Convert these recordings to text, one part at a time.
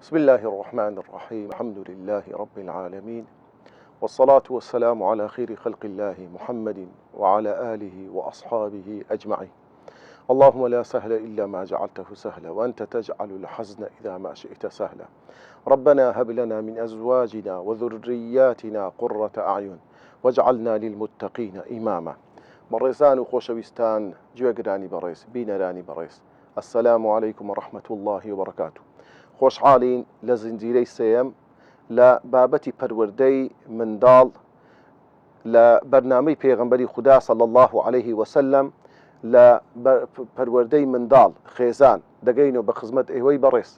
بسم الله الرحمن الرحيم الحمد لله رب العالمين والصلاة والسلام على خير خلق الله محمد وعلى آله وأصحابه أجمعين. اللهم لا سهل إلا ما جعلته سهلا وأنت تجعل الحزن إذا ما شئت سهلا. ربنا هب لنا من أزواجنا وذرياتنا قرة أعين واجعلنا للمتقين إماما. بەڕێزان و خۆشەویستان گوێگرانی بەڕێز بینەرانی بەڕێز، السلام عليكم ورحمة الله وبركاته. خۆشحاڵین لە زنجیرەی سێیەم لە بابەتی پەروەردەی منداڵ لە بەرنامەی پێغەمبەری خوددا صلی الله عليه وسلم لە پەروەردەی منداڵ خێزان دەگەینەوە بە خزمەت ئێوەی بەڕێز.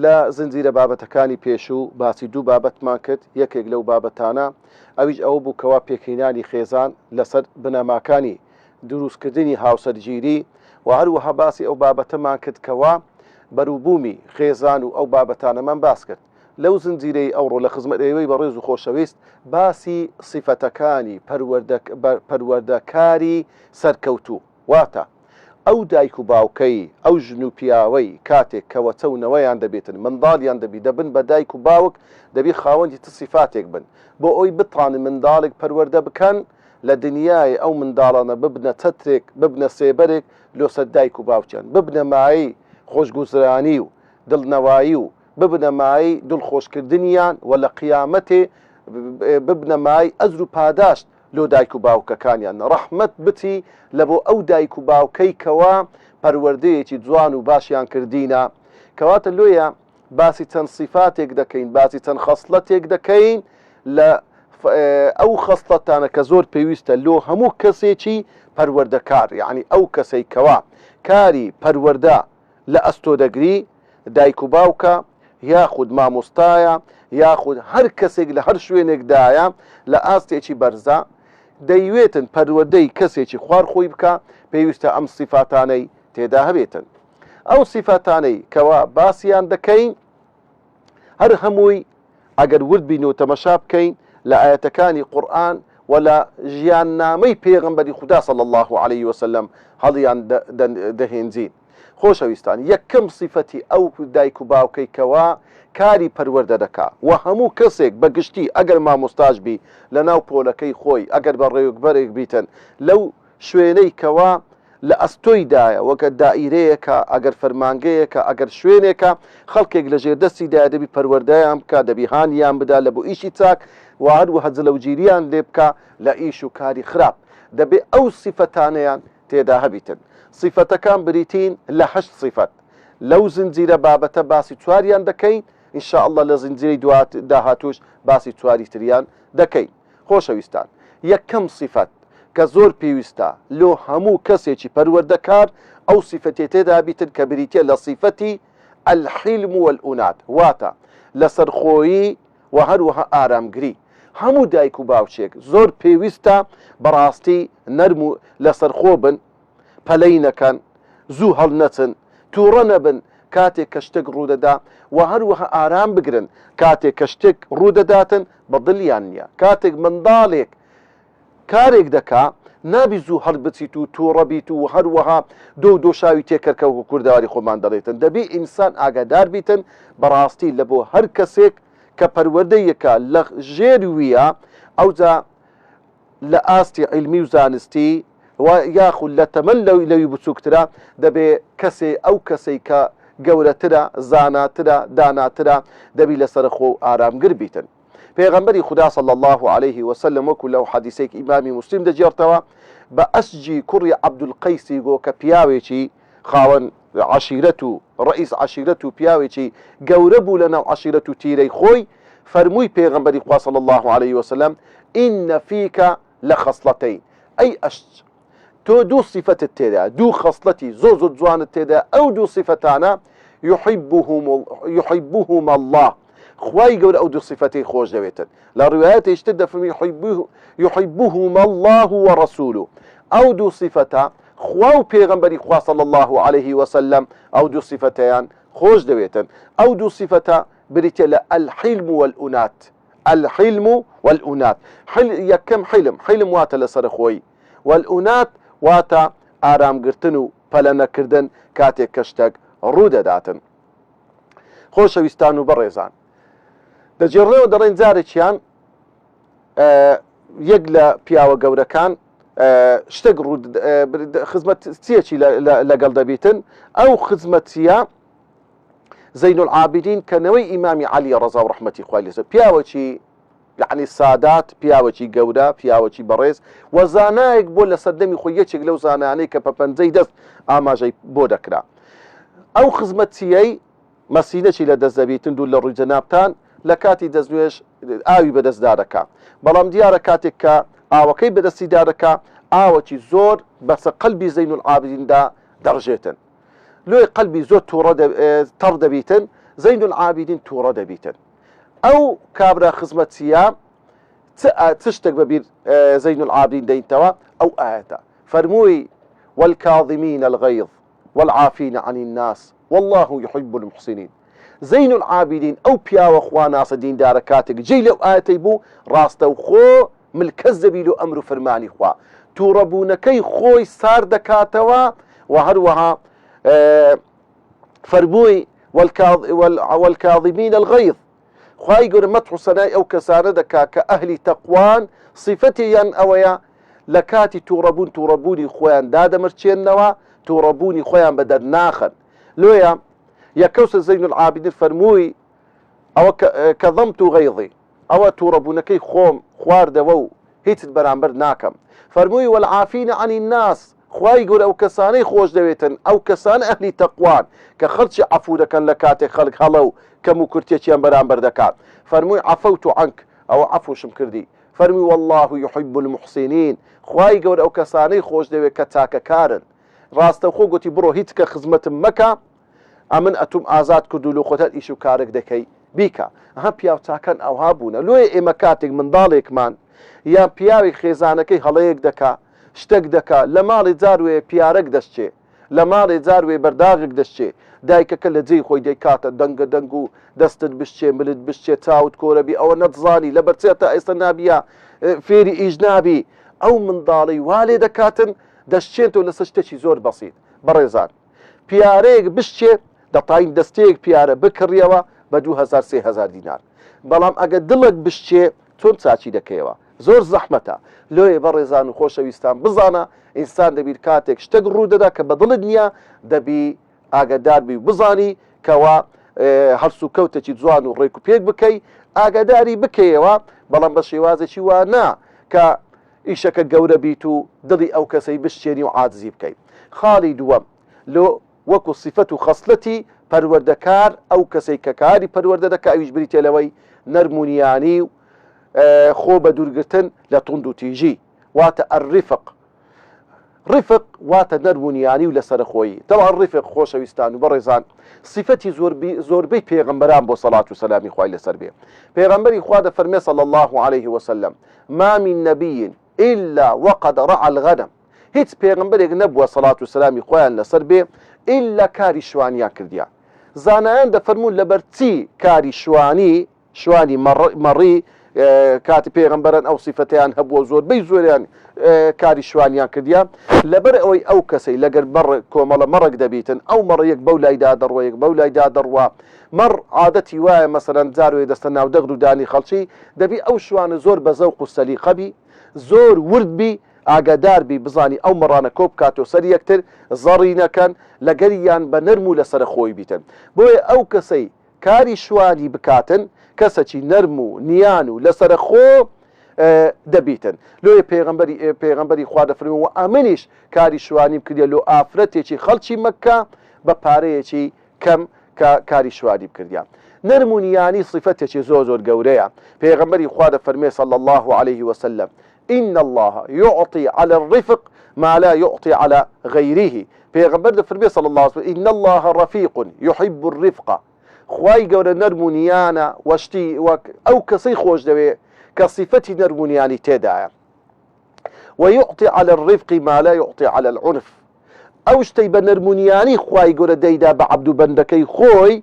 لە زنجیرە بابەتەکانی پێشوو باسی دوو بابەتمان کرد. یەکێک لەو بابەتانە ئەویش ئەوە بوو کەوا پێکهێنانی خێزان لەسەر بنەماکانی دروستکردنی هاوسەرگیری و هەروەها باسی ئەو بابەتەمان کرد کەوا بەرووبوومی خێزان و ئەو بابەتانەمان باس کرد. لەو زنجیرەی ئەوڕۆ لە خزمەت ئێوەی بەڕێز و خۆشەویست باسی سیفەتەکانی پەروەردەکاری سەرکەوتوو، واتە ئەو دایک و باوکەی ئەو ژن و پیاوەی کاتێک کەوە چەونەوەیان دەبێتن منداڵیان دەبی دەبن بە دایک و باوک دەبی خاوەنی ت سیفاتێک بن بۆ ئەوی بتوانن منداڵێک پەروەردە بکەن لە دنیای ئەو منداڵانە ببنە چەترێک ببنە سێبەرێک لۆسەر دایک و باوکیان، ببنە مایی خۆشگوزرانی و دڵنەوایی و ببنە مایی دڵخۆشکردنیان و لە قیامەتێ ببنە مای ئەزر و پاداشت لۆ دایک و باوکەکانیان، ڕەحمەت بتی لە بۆ ئەو دایک و باوکەی کەوا پەروەردەیەکی جوان و باشیان کردینە. کەواتە لۆیە باسی چەند سیفاتێک دەکەین، باسی چەند خەسڵەتێک دەکەین لە ئەو خەسڵەتانە کە زۆر پێویستە لۆ هەموو کەسێکی پەروەردەکار، یعنی ئەو کەسەی کەوا کاری پەروەردە لە ئەستۆ دەگری، دایک و باوکە یاخود مامۆستایە یاخود هەر کەسێک لە هەر شوێنێکدایە لە ئاستێکی بەرزە دەیوێتن پەروەردەی کەسێکی خوار خۆی بکە، پێویستە ئەم سیفاتانەی تێدا هەبێتن. ئەو سیفاتانەی کەوا باسییان دەکەین هەر هەمووی ئەگەر ورد بین و تەمەشا بکەین لە ئاەتەکانی قورئان و لە ژیاننامەی پێغەمبەری خوددا صلی الله عليه وسلم هەڵیان دەهێنجین. خۆشەویستان، یەکەم سیفەتی ئەو دایک و باوکەی کەوا کاری پەروەردە دەکا و هەموو کەسێک بەگشتی ئەگەر مامۆستاژ بی لە ناو پۆلەکەی خۆی، ئەگەر بە ڕێوەبەرێک بیتن لەو شوێنەی کەوا لە ئەستۆیدایە وەکە دائیرەیەکە، ئەگەر فەرمانگەیەکە، ئەگەر شوێنێکە خەڵکێک لە ژێردەستیدایە دەبی پەروەردەیان بکە، دەبی هانیان بدا لە بۆ ئیشی چاک و هەروەها جلەوگیریان لێ بکە لە ئیش و کاری خراپ، دەبێ ئەو سیفەتانەیان تێدا هەبیتن. سیفەتەکان بریتین لە 8 سیفەت. لەو زنجیرە بابەتە باسی چواریان دەکەین، ئینشاء الله لە زنجیرەی داهاتوش باسی چواری تریان دەکەین. خۆشەویستان، یەکەم سیفەت کە زۆر پێویستە لۆ هەموو کەسێکی پەروەردەکار ئەو سیفەتێ تێدا بیتن کە بریتە لە سیفەتی الحلم والئونات، واتە لەسەرخۆیی و هەروەها ئارامگری. هەموو دایک و باوچێک زۆر پێویستە بەڕاستی نەرم و لەسەرخۆ بن، پەلەی نەکەن، زوو هەڵنەچن، تووڕە نەبن کاتێک کە شتێک ڕوودەدا و هەروەها ئارام بگرن کاتێک کە شتێک ڕوودەداتن بە دڵیان نییە. کاتێک منداڵێک کارێک دەکا نابی زوو هەڵ بچیت و تووڕە بیت و هەروەها دۆشاوی تێکەرکە و کوردەواری خۆمان دەڵێتن. دەبێ ئینسان ئاگادار بیتن بەڕاستی لە بۆ هەر کەسێک کە پەروەردەیەکە لە ژێر ویە ئەوجا لە ئاستی عیلمی و زانستی و یاخود لە تەمەن لەوی بچووکترە دەبێ کەسێ ئەو کەسەی کە گەورەترە، زاناترە، داناترە دەبی لەسەرخۆ و ئارامگر بیتن. پێغەمبەری خوددا صلی الله عليه وسلم وەکو لەو حەدیسێک ئیمامی موسلیم دەجێڕتەوە بە ئەسجی کوڕی عەبدولقەیسی گۆ کە پیاوێکی خاوەن عەشیرەت و ڕئیس عەشیرەت و پیاوێکی گەورە بوو لەناو عەشیرەت و تیرەی خۆی، فەرمووی پێغەمبەری خوا صلی الله عليه وسلم ئینە فیکە لەخەسڵەتەین، ئەی ئەشج تۆ دوو سیفەتت تێدا، دوو خەسڵەتی زۆر زۆر جوانت تێدا، ئەو دوو سیفەتانە یحیبوهم الله، خوای گەورە ئەو دوو سیفەتەی خۆش دەوێتن. لە ڕوایەتێکی تر دەفەرمی یحیبوهم الله ورسوله، ئەو دوو سیفەتە خوا و پێغەمبەری خوا صلی الله عليه وسلم ئەو دوو سیفەتەیان خۆش دەوێتن. ئەو دوو سیفەتە بریتە لە الحلم والئونات. الحلم والئونات، یەکەم حلم واتە لەسەرخۆی، والئونات واتە ئارامگرتن و پەلە نەکردن کاتێک کە شتێک ڕوو دەداتن. خۆشەویستان و بەڕێزان دەجێڕێەوە دەڕێن جارێکیان یەک لە پیاوە گەورەکان شتێک خزمەتچیەکی لەگەڵ دەبیتن ئەو خزمەتچیە زەین العابدین کەنەوەی ئیمامی عەلی ڕەزا و ڕەحمەتی خوای لێسەر پیاوەکی یعنی سادات پیاوەکی گەورە پیاوەکی بەڕێز و زانایەک بۆ لە سەردەمی خۆی یەکێک لەو زانانەی کە پەپەنجەی دەست ئاماژەی بۆ دەکرا ئەو خزمەتچیەی مەسینەی لە دەست دەبیتن دوو لە ڕووی جەنابتان لە کاتی دەستنوێژ ئاوی بەدەستدا دەکا بەڵام دیارە کاتێک کە ئاوەکەی بەدەستیدا دەکا ئاوەکی زۆر بەسە قەلبی زەین العابدیندا دەڕژێتن لۆی قەلبی زۆر تەڕ دەبیتن زەین العابدین تووڕە دەبیتن ئەو کابرا خزمەتچیە چ شتێک بەبیر زەین العابدین دەینتەوە ئەو ئاەتە فەرمووی والكاظمين الغيظ والعافين عن الناس والله يحب المحسنين زين العابدين أو پیاوە خوا ناسە دیندارە کاتێک جێی لەو ئاەتەی بوو ڕاستە و خۆ ملکەز دەبی لە ئەمر و فەرمانی خوا تووڕەبوونەکەی خۆی سار دەکاتەوە و هەروەها فەرمووی والكاظمين الغيظ خوای گەورە مەدح و سەنای ئەو کەسانە دەکا کە ئەهلی تەقوان صیفەتیان ئەوەیە لە کاتی تووڕەبوونی خۆیان دادەمرچێننەوە تووڕەبوونی خۆیان بە دەرناخن لۆیە یەکەوسە زەین العابدین فەرمووی ئەوە کەظەمت غەیظی ئەوە تووڕەبوونەکەی خۆم خواردەوە و هیچت بەرامبەر ناکەم فەرمووی والعافین عن الناس خوای گەورە ئەو کەسانەی خۆش دەوێتن ئەو کەسان ئەهلی تەقوان کە خەڵکی عەفو دەکەن لە کاتێک خەڵک هەڵە و کەم و کورتێکیان بەرامبەر دەکات فەرمووی عەفەوت عنک ئەوە عەفوشم کردی فەرمووی والله يحب المحسنين خوای گەورە ئەو کەسانەی خۆش دەوێت کە چاکەکارن ڕاستەوخۆ گوتی بڕۆ هیچ کە خزمەتم مەکە ئەمن ئەتوم ئازاد کردو لە خۆتت ئیش و کارێک دەکەی بیکە ئەها پیاو چاکەن ئەوها بوونە لۆیە ئێمە کاتێک منداڵێکمان یان پیاوی خێزانەکەی هەڵەیەک دەکا شتێک دەکا لە ماڵی جاروێ پیارەک دەستچێ لە ماڵی جاروێ بەرداغێک دەستچێ دایکەکە لە جێی خۆی دەیکاتە دەنگە دەنگ و دەستت بشتێ ملت بشتێ چاوت کۆرەبی ئەوە نەتزانی لە بەرچێتە ئێستا نابیە فێری ئیش نابی ئەو منداڵی وا لێ دەکاتن دەستچێتەوە لەسەر شتێکی زۆر بەسیط بەڕێزان پیارەیەک بشتێ دەتاین دەستەیەک پیارە بکڕیەوە بە 2000-3000 دینار بەڵام ئەگە دڵت بشتێ چۆن چاچی دەکەیەوە زۆر زەحمەتە لۆیە بەڕێزان و خۆشەویستان بزانە ئینسان دەبیر کاتێک شتێک ڕوو دەدا کە بە دڵت نییە دەبی ئاگادار بی و بزانی کەوا هەرس و کەوتێکی جوان و ڕێک و پێک بکەی ئاگاداری بکەیەوە بەڵام بە شێوازێکی وانە کە ئیشەکە گەورە بیت و دڵی ئەو کەسەی بشتێنی و عاجزی بکەیت خاڵی دووەم لۆ وەکو صیفەت و خەسلەتی پەروەردەکار ئەو کەسەی کە کاری پەروەردە دەکا ئەویش بریتێ لەوەی نەرمونیانی و خۆ بە دوورگرتن لە توند و تیژی واتە ئەڕیفق ڕیفق واتە نەرمونیانی و لەسەر خۆیی تەواو ڕیفق خۆشەویستان و بەڕێزان صیفەتی زۆربەی پێغەمبەران بۆ سەڵات و سەلامی خوای لەسەر بێ پێغەمبەری خوا دەفەرمێ صلی الله عليه وسلم ما من نبي إلا وقد رعى الغنم هیچ پێغەمبەرێک نەبووە سەڵات و سەلامی خۆیان لەسەر بێ ئیلا کاری شوانیان کردیا زانایان دەفەرمون لەبەر چی کاری شوانی مەڕی کاتی پێغەمبەران ئەو صیفەتیان هەبووە زۆربەی زۆریان کاری شوانیان کردیا لەبەر ئەوەی ئەو کەسەی لەگەر کۆمەڵە مەڕێک دەبیتن ئەو مەڕەیەک بەو لایدا دەڕوە یەک بەو لایدا دەڕوە مەڕ عادەتی وایە مەسەرەن جاروێ دەستە ناو دەغد و دانی خەڵکی دەبی ئەو شوانە زۆر بە زەوق و سەلیقەبی زۆر وردبی ئاگادار بی بزانی ئەو مەڕانە کۆ بکاتەوە سەر یەکتر زەڕی نەکەن لەگەریان بە نەرم و لەسەر خۆی بیتن بۆیە ئەو کەسەی کاری شوانی بکاتن کەسێکی نەرم و نیان و لەسەر خۆ دەبیتن لۆیە پێغەمبەری خوا دەفەرمێ و ئەمنیش کاری شوانیم کردە لۆ ئافرەتێکی خەڵکی مەککە بە پارەیەکی کەم کە کاری شوانی بکردیان نەرمونیانی صیفەتێکی زۆر زۆر گەورەیە پێغەمبەری خوا دەفەرمێ صلی الله عليه وسلم إن الله يعطي على الرفق ما لا يعطي على غيره پێغەمبەر دەفەرمێ صلی الله عليه وسلم إن الله رفيق يحب الرفق خوای گەورە نەرمونیانە وەشتی وەک ئەو کەسەی خۆش دەوێ کە صیفەتی نەرمونیانی تێدایە ويعطي على الرفق ما لا يعطي على العنف ئەو شتەی بە نەرمونیانی خوای گەورە دەیدا بە عەبد و بەندەکەی خۆی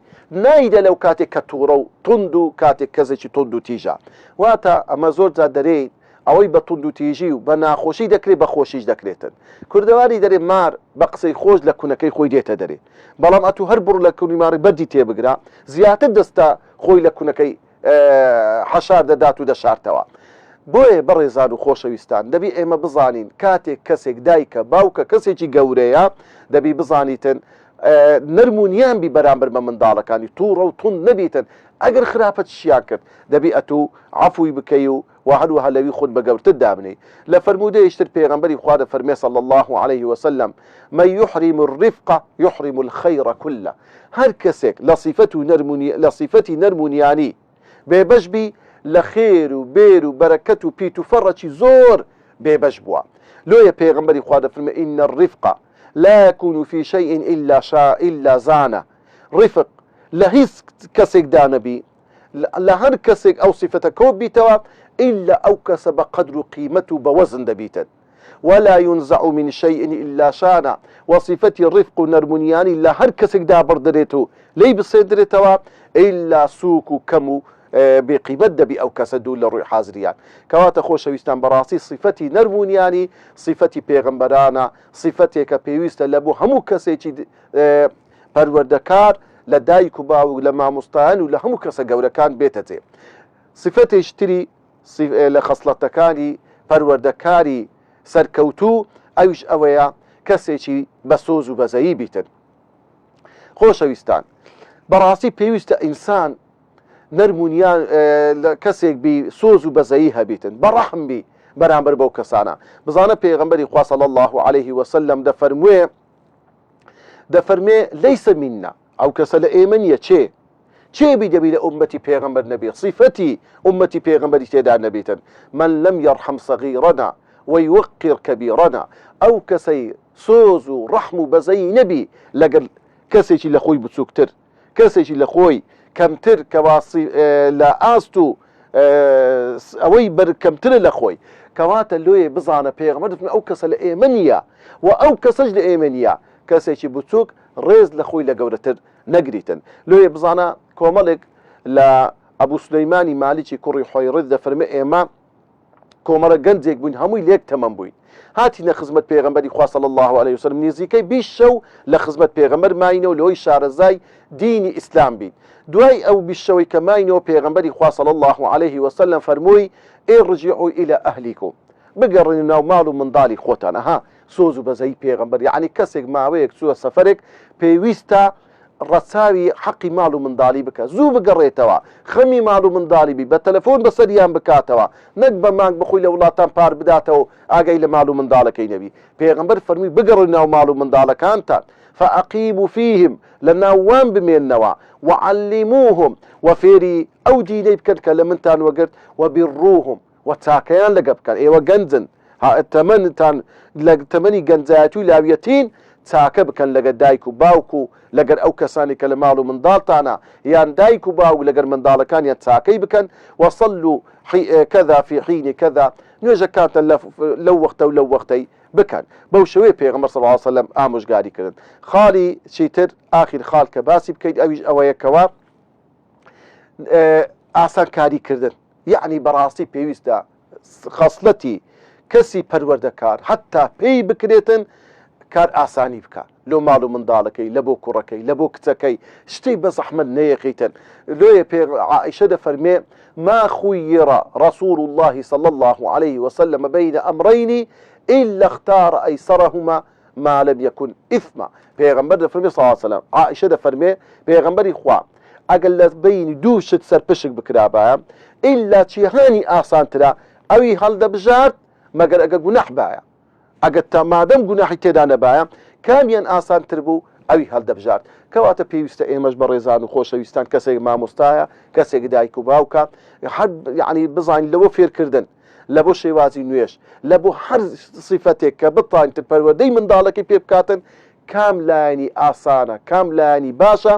نایدە لەو کاتێک کە تووڕە و تند و کاتێک کەسێکی تند و تیژە واتە ئەمە زۆر جا دەرێت ئەوەی بە توند و تیژی و بە ناخۆشی دەکرێت بە خۆشیش دەکرێتن. کوردەواری دەرێ مار بە قسەی خۆش لە کوونەکەی خۆی دێتە دەرێ، بەڵام ئەتوو هەر بڕ لە کوونی ماری بەردی تێبگرا زیاتر دەستە خۆی لە کوونەکەی حەشار دەدات و دەشارتەوە. بۆیە بەڕێزان و خۆشەویستان دەبی ئێمە بزانین کاتێک کەسێک دایکە باوکە کەسێکی گەورەیە دەبی بزانیتن نەرمونیان بی بەرامبەر بە منداڵەکانی تووڕە و تون نەبیتن. ئەگەر خراپەت شیان کرد دەبی ئەتوو عەفوی بکەی و هەروەها لەوی خۆت بە گەورتر دابنەی. لە فەرمودەیەشتر پێغەمبەری خوا دەفەرمێ صلی الله عليه وسلم من يحرم الرفق يحرم الخير كله. هەر کەسێک لە صیفەتی نەرمونیانی بێبەش بی لە خێر و بێر و بەرەکەت و پیت و فەڕەکی زۆر بێبەش بووە. لۆیە پێغەمبەری خوا دەفەرمێ إن الرفق لا يكون في شيء إلا زانه. رفق لە هیچ کەسێکدا نەبی لە هەر کەسێک ئەو صیفەتە کۆ بیتەوە إلا ئەو کەسە بە قەدر و قیمەت و بە وەزن دەبیتن. ولا ينزع من شيء إلا شانه. وصفەتی ڕفق و نەرمونیانی لە هەر کەسێکدا بڕدرێت و لی بسێدرێتەوە إلا سووک و کەم و بێقیمەت دەبی ئەو کەسە دوو لە ڕووی حازریان. کەواتە خۆشەویستان بەڕاستی صیفەتی نەرمونیانی صیفەتی پێغەمبەرانە، صیفەتێکە پێویستە لە بۆ هەموو کەسێکی پەروەردەکار لە دایک و باوک لە مامۆستایان و لە هەموو کەسە گەورەکان بێتە جێ. صیفەتێکی تری لە خەسڵەتەکانی پەروەردەکاری سەرکەوتوو ئەویش ئەوەیە کەسێکی بە سۆز و بەزەیی بیتن. خۆشەویستان بەڕاستی پێویستە ئینسان نەرمونیان کەسێک بی سۆز و بەزەیی هەبیتن، بەڕەحم بی بەرامبەر بەو کەسانە. بزانە پێغەمبەری خوا صلی الله عليه وسلم دەفەرمێ لەیسە میننا، ئەو کەسە لە ئێمە نییە. چێبی دەبی لە ئومەتی پێغەمبەر نەبێت، صیفەتی ئومەتی پێغەمبەری تێدا نەبێتن. من لم يرحم صغيرنا ويوقر كبيرنا. ئەو کەسەی سۆز و ڕەحم و بەزەیی نەبی لەگەر کەسێکی لە خۆی بچووکتر، کەسێکی لە خۆی کەمتر کەواسی لە ئاست و ئەوەی بەرکەمترە لە خۆی. کەواتە لۆیە بزانە پێغەمبەر دەفەرمێ ئەو کەسە لە ئێمە نییە و ئەو کەسەش لە ئێمە نییە. کەسێکی بچووک ڕێز لە خۆی لە گەورەتر نەگریتن. لۆیە بزانە کۆمەڵێک لە ئەبوو سولەیمانی مالیکی کوڕی حوەیڕث دەفەرمێ ئێمە کۆمەڵە گەنجێک بووین، هەمووی لێک تەمەن بووین. هاتینە خزمەت پێغەمبەری خوا صلی الله عليه وسلم، نزیکەی 20 شەو لە خزمەت پێغەمبەر ماینەوە لەوەی شارەزای دینی ئیسلام بین. دوای ئەو 20 شەوەی کە ماینەوە پێغەمبەری خوا صلی الله عليه وسلم فەرمووی ارجعوا إلى أهلكم، بگەڕێنە ناو ماڵ و منداڵی خۆتان. ها سۆز و بەزەی پێغەمبەر، یعنی کەسێک ماوەیەک چووە سەفەرێک پێویستە ڕەچاوی حەقی ماڵ و منداڵی بکە، زوو بگەڕێتەوە، خەمی ماڵ و منداڵی بی، بە تەلەفۆن بەسەریان بکاتەوە، نەک بە مانگ بخۆی لە وڵاتان پار بداتەوە ئاگەی لە ماڵ و منداڵەکەی نەبی. پێغەمبەر فەرمووی بگەڕێنە ناو ماڵ و منداڵەکانتان، فأقیموا فیهم، لە ناوان بمێننەوە، وعلموهم، وفێری ئەو دینەی بکەن کە لە منتان وەگرت، وبڕوهم، وتاکەیان لەگە بکەن. ئێوە گەنجن، تەمەنتان لە تەمەنی گەنجایەتی و لاویەتین، چاکە بکەن لەگە دایک و باوک و لەگەر ئەو کەسانی کە لە ماڵ و منداڵتانە، یان دایک و باوک لەگەر منداڵەکانیان چاکەی بکەن. وصلوا كذا في حين كذا، نوێژەکانتان لەو وەختە و لەو وەختەی بکەن. بەو شێوەیە پێغەمبەر صلی الله عليه وسلم ئامۆژگاری کردن. خاڵی چیتر ئاخر خاڵ کە باسی بکەیت ئەویش ئەوەیەکەوە ئاسانکاریکردن. یعنی بەڕاستی پێویستە خەسڵەتی کەسی پەروەردەکار حتا پێی بکرێتن کار ئاسانی بکە لۆ ماڵ و منداڵەکەی، لە بۆ کوڕەکەی، لە بۆ کچەکەی، شتەی بە زەحمەت نەیەقیتن. لۆیە عائشە دەفەرمێ ما خير رسول الله صلى الله عليه وسلم بين أمرين إلا اختار أيسرهما ما لم يكن إثما. پێغەمبەر دەفەرمێ صلى الله عليه وسلم، عائشە دەفەرمێ پێغەمبەری خوا ئەگەر لە بینی دوو شت سەرپشک بکرابایە ئیلا چیهانی ئاسانترە ئەوی هەڵدەبژارد مەگەر ئەگە گوناح بایە. ئەگەر تا مادەم گوناحی تێدا نەبایە کامیان ئاسانتر بوو ئەوی هەڵدەبژارد. کەواتە پێویستە ئێمەش بە ڕێزان و خۆشەویستان کەسێک مامۆستایە، کەسێک دایک و باوکە، یعنی بزانین لەوە فێرکردن، لە بۆ شێوازی نوێش، لە بۆ هەر صیفەتێک کە بتوانێت پەروەردەی منداڵەکەی پێ بکاتن، کام لایانی ئاسانە، کام لایانی باشە،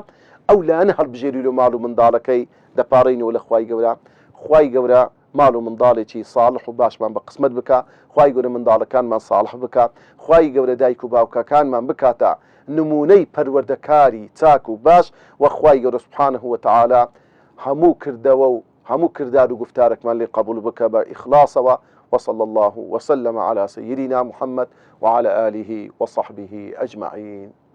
ئەو لایەنە هەڵبژێری لە ماڵ و منداڵەکەی دەپاڕینەوە لە خوای گەورە. خوای گەورە ماڵ و منداڵێکی ساڵح و باشمان بە قسمت بکە، خوای گەورە منداڵەکانمان ساڵح بکە، خوای گەورە دایک و باوکەکانمان بکاتە نمونەی پەروەردەکاری چاک و باش، و خوای گەورە سبحانه وتعالى هەموو کردەوە و هەموو کردار و گفتارێکمان لێ قبول بکە بە ئیخلاسەوە وصلى الله وسلم على سيدنا محمد وعلى آله وصحبه أجمعين.